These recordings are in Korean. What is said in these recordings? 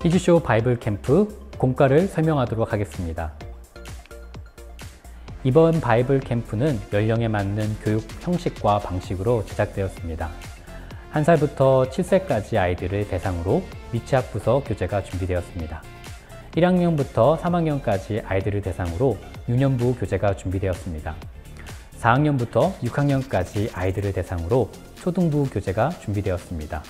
히즈쇼 바이블 캠프 공과를 설명하도록 하겠습니다. 이번 바이블 캠프는 연령에 맞는 교육 형식과 방식으로 제작되었습니다. 1살부터 7세까지 아이들을 대상으로 미취학 부서 교재가 준비되었습니다. 1학년부터 3학년까지 아이들을 대상으로 유년부 교재가 준비되었습니다. 4학년부터 6학년까지 아이들을 대상으로 초등부 교재가 준비되었습니다.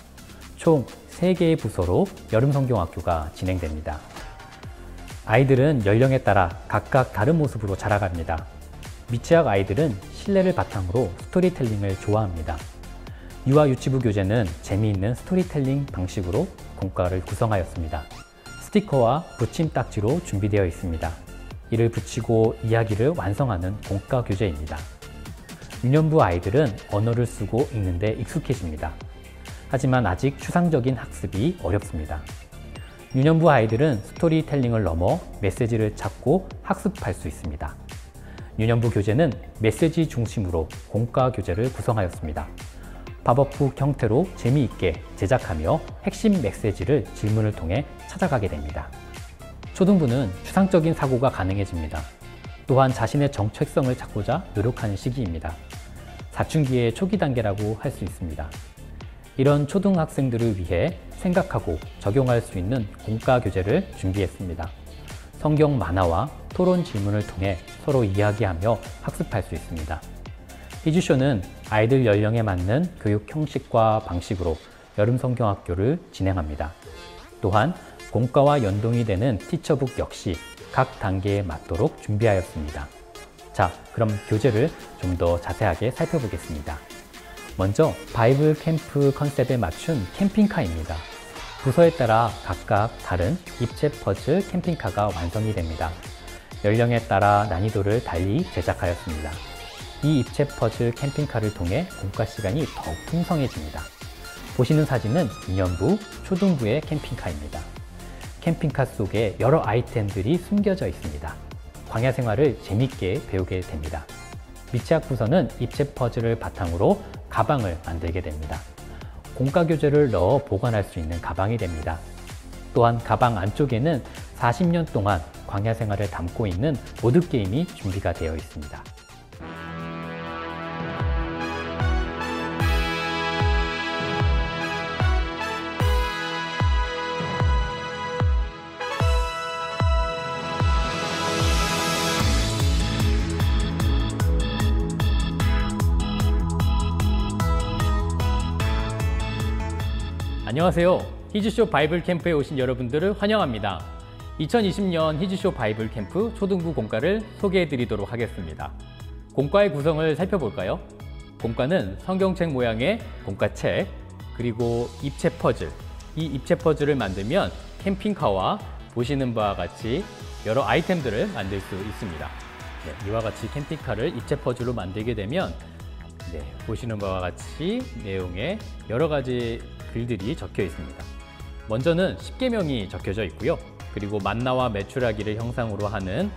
총 3개의 부서로 여름성경학교가 진행됩니다. 아이들은 연령에 따라 각각 다른 모습으로 자라갑니다. 미취학 아이들은 실내를 바탕으로 스토리텔링을 좋아합니다. 유아 유치부 교재는 재미있는 스토리텔링 방식으로 공과를 구성하였습니다. 스티커와 붙임딱지로 준비되어 있습니다. 이를 붙이고 이야기를 완성하는 공과 교재입니다. 유년부 아이들은 언어를 쓰고 읽는데 익숙해집니다. 하지만 아직 추상적인 학습이 어렵습니다. 유년부 아이들은 스토리텔링을 넘어 메시지를 찾고 학습할 수 있습니다. 유년부 교재는 메시지 중심으로 공과 교재를 구성하였습니다. 팝업북 형태로 재미있게 제작하며 핵심 메시지를 질문을 통해 찾아가게 됩니다. 초등부는 추상적인 사고가 가능해집니다. 또한 자신의 정체성을 찾고자 노력하는 시기입니다. 사춘기의 초기 단계라고 할 수 있습니다. 이런 초등학생들을 위해 생각하고 적용할 수 있는 공과 교재를 준비했습니다. 성경 만화와 토론 질문을 통해 서로 이야기하며 학습할 수 있습니다. 히즈쇼는 아이들 연령에 맞는 교육 형식과 방식으로 여름성경학교를 진행합니다. 또한 공과와 연동이 되는 티처북 역시 각 단계에 맞도록 준비하였습니다. 자, 그럼 교재를 좀 더 자세하게 살펴보겠습니다. 먼저 바이블 캠프 컨셉에 맞춘 캠핑카입니다. 부서에 따라 각각 다른 입체 퍼즐 캠핑카가 완성이 됩니다. 연령에 따라 난이도를 달리 제작하였습니다. 이 입체 퍼즐 캠핑카를 통해 공과 시간이 더욱 풍성해집니다. 보시는 사진은 유년부, 초등부의 캠핑카입니다. 캠핑카 속에 여러 아이템들이 숨겨져 있습니다. 광야 생활을 재밌게 배우게 됩니다. 미취학 부서는 입체 퍼즐을 바탕으로 가방을 만들게 됩니다. 공과 교재를 넣어 보관할 수 있는 가방이 됩니다. 또한 가방 안쪽에는 40년 동안 광야 생활을 담고 있는 보드게임이 준비가 되어 있습니다. 안녕하세요. 히즈쇼 바이블 캠프에 오신 여러분들을 환영합니다. 2020년 히즈쇼 바이블 캠프 초등부 공과를 소개해 드리도록 하겠습니다. 공과의 구성을 살펴볼까요? 공과는 성경책 모양의 공과책, 그리고 입체 퍼즐, 이 입체 퍼즐을 만들면 캠핑카와 보시는 바와 같이 여러 아이템들을 만들 수 있습니다. 이와 같이 캠핑카를 입체 퍼즐로 만들게 되면 보시는 바와 같이 내용에 여러 가지 글들이 적혀 있습니다. 먼저는 십계명이 적혀져 있고요. 그리고 만나와 메추라기를 형상으로 하는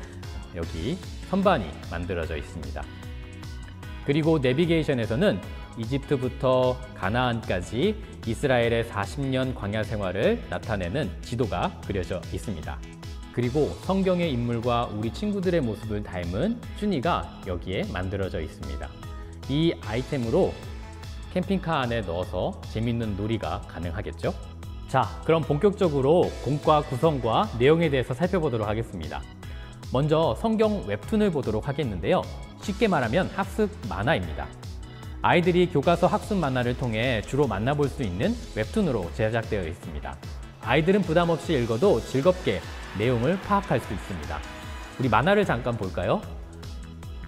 여기 선반이 만들어져 있습니다. 그리고 내비게이션에서는 이집트부터 가나안까지 이스라엘의 40년 광야 생활을 나타내는 지도가 그려져 있습니다. 그리고 성경의 인물과 우리 친구들의 모습을 닮은 쭈니가 여기에 만들어져 있습니다. 이 아이템으로 캠핑카 안에 넣어서 재밌는 놀이가 가능하겠죠? 자, 그럼 본격적으로 공과 구성과 내용에 대해서 살펴보도록 하겠습니다. 먼저 성경 웹툰을 보도록 하겠는데요. 쉽게 말하면 학습 만화입니다. 아이들이 교과서 학습 만화를 통해 주로 만나볼 수 있는 웹툰으로 제작되어 있습니다. 아이들은 부담 없이 읽어도 즐겁게 내용을 파악할 수 있습니다. 우리 만화를 잠깐 볼까요?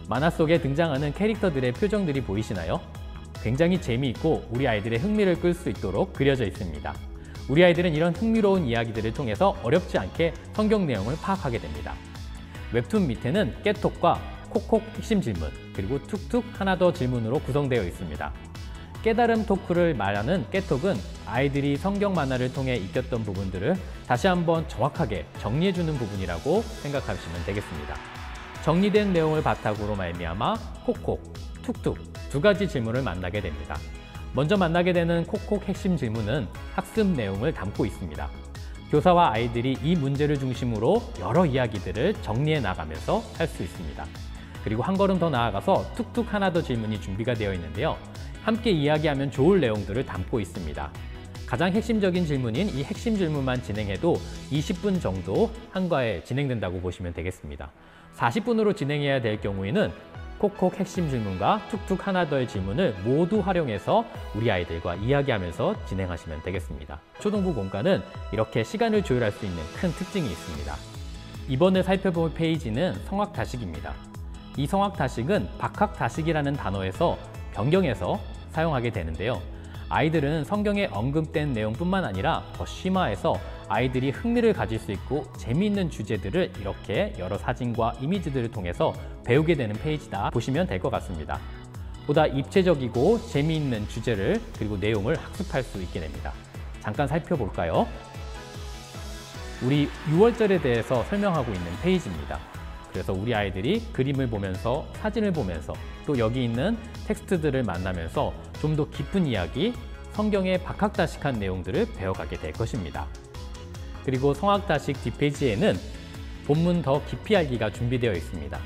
만화 속에 등장하는 캐릭터들의 표정들이 보이시나요? 굉장히 재미있고 우리 아이들의 흥미를 끌 수 있도록 그려져 있습니다. 우리 아이들은 이런 흥미로운 이야기들을 통해서 어렵지 않게 성경 내용을 파악하게 됩니다. 웹툰 밑에는 깨톡과 콕콕 핵심 질문, 그리고 툭툭 하나 더 질문으로 구성되어 있습니다. 깨달음 토크를 말하는 깨톡은 아이들이 성경 만화를 통해 익혔던 부분들을 다시 한번 정확하게 정리해주는 부분이라고 생각하시면 되겠습니다. 정리된 내용을 바탕으로 말미암아 콕콕, 툭툭 두 가지 질문을 만나게 됩니다. 먼저 만나게 되는 콕콕 핵심 질문은 학습 내용을 담고 있습니다. 교사와 아이들이 이 문제를 중심으로 여러 이야기들을 정리해 나가면서 할 수 있습니다. 그리고 한 걸음 더 나아가서 툭툭 하나 더 질문이 준비가 되어 있는데요. 함께 이야기하면 좋을 내용들을 담고 있습니다. 가장 핵심적인 질문인 이 핵심 질문만 진행해도 20분 정도 한과에 진행된다고 보시면 되겠습니다. 40분으로 진행해야 될 경우에는 콕콕 핵심 질문과 툭툭 하나 더의 질문을 모두 활용해서 우리 아이들과 이야기하면서 진행하시면 되겠습니다. 초등부 공과는 이렇게 시간을 조율할 수 있는 큰 특징이 있습니다. 이번에 살펴볼 페이지는 성악다식입니다. 이 성악다식은 박학다식이라는 단어에서 변경해서 사용하게 되는데요. 아이들은 성경에 언급된 내용뿐만 아니라 더 심화해서 아이들이 흥미를 가질 수 있고 재미있는 주제들을 이렇게 여러 사진과 이미지들을 통해서 배우게 되는 페이지다 보시면 될 것 같습니다. 보다 입체적이고 재미있는 주제를 그리고 내용을 학습할 수 있게 됩니다. 잠깐 살펴볼까요? 우리 6월절에 대해서 설명하고 있는 페이지입니다. 그래서 우리 아이들이 그림을 보면서 사진을 보면서 또 여기 있는 텍스트들을 만나면서 좀 더 깊은 이야기, 성경의 박학다식한 내용들을 배워가게 될 것입니다. 그리고 성악다식 뒷페이지에는 본문 더 깊이 알기가 준비되어 있습니다.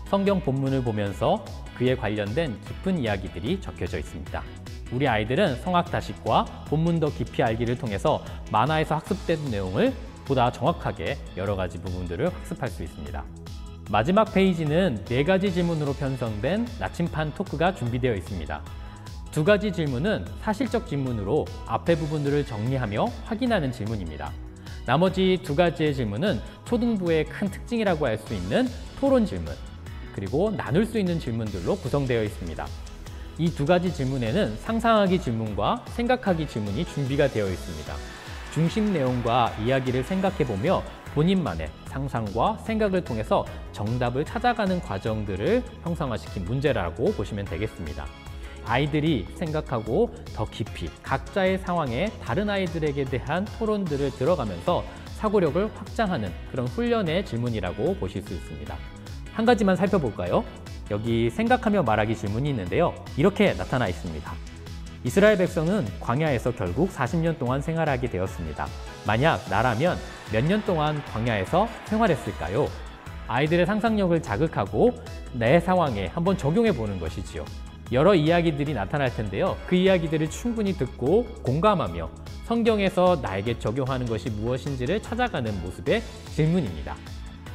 성경 본문을 보면서 그에 관련된 깊은 이야기들이 적혀져 있습니다. 우리 아이들은 성악다식과 본문 더 깊이 알기를 통해서 만화에서 학습된 내용을 보다 정확하게 여러 가지 부분들을 학습할 수 있습니다. 마지막 페이지는 4가지 질문으로 편성된 나침판 토크가 준비되어 있습니다. 2가지 질문은 사실적 질문으로 앞의 부분들을 정리하며 확인하는 질문입니다. 나머지 2가지의 질문은 초등부의 큰 특징이라고 할 수 있는 토론 질문, 그리고 나눌 수 있는 질문들로 구성되어 있습니다. 이 2가지 질문에는 상상하기 질문과 생각하기 질문이 준비가 되어 있습니다. 중심 내용과 이야기를 생각해보며 본인만의 상상과 생각을 통해서 정답을 찾아가는 과정들을 형상화시킨 문제라고 보시면 되겠습니다. 아이들이 생각하고 더 깊이 각자의 상황에 다른 아이들에게 대한 토론들을 들어가면서 사고력을 확장하는 그런 훈련의 질문이라고 보실 수 있습니다. 한 가지만 살펴볼까요? 여기 생각하며 말하기 질문이 있는데요. 이렇게 나타나 있습니다. 이스라엘 백성은 광야에서 결국 40년 동안 생활하게 되었습니다. 만약 나라면 몇 년 동안 광야에서 생활했을까요? 아이들의 상상력을 자극하고 내 상황에 한번 적용해 보는 것이지요. 여러 이야기들이 나타날 텐데요. 그 이야기들을 충분히 듣고 공감하며 성경에서 나에게 적용하는 것이 무엇인지를 찾아가는 모습의 질문입니다.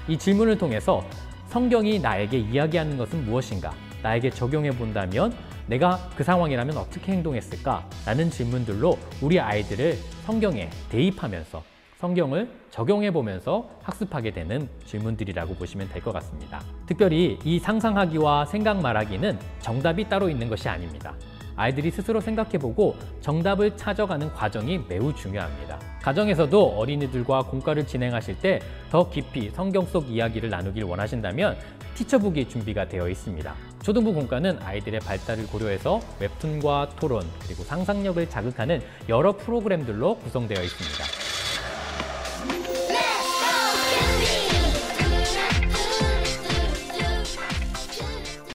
이 질문을 통해서 성경이 나에게 이야기하는 것은 무엇인가? 나에게 적용해 본다면 내가 그 상황이라면 어떻게 행동했을까? 라는 질문들로 우리 아이들을 성경에 대입하면서 성경을 적용해 보면서 학습하게 되는 질문들이라고 보시면 될 것 같습니다. 특별히 이 상상하기와 생각 말하기는 정답이 따로 있는 것이 아닙니다. 아이들이 스스로 생각해보고 정답을 찾아가는 과정이 매우 중요합니다. 가정에서도 어린이들과 공과를 진행하실 때 더 깊이 성경 속 이야기를 나누길 원하신다면 티처북이 준비가 되어 있습니다. 초등부 공과는 아이들의 발달을 고려해서 웹툰과 토론, 그리고 상상력을 자극하는 여러 프로그램들로 구성되어 있습니다.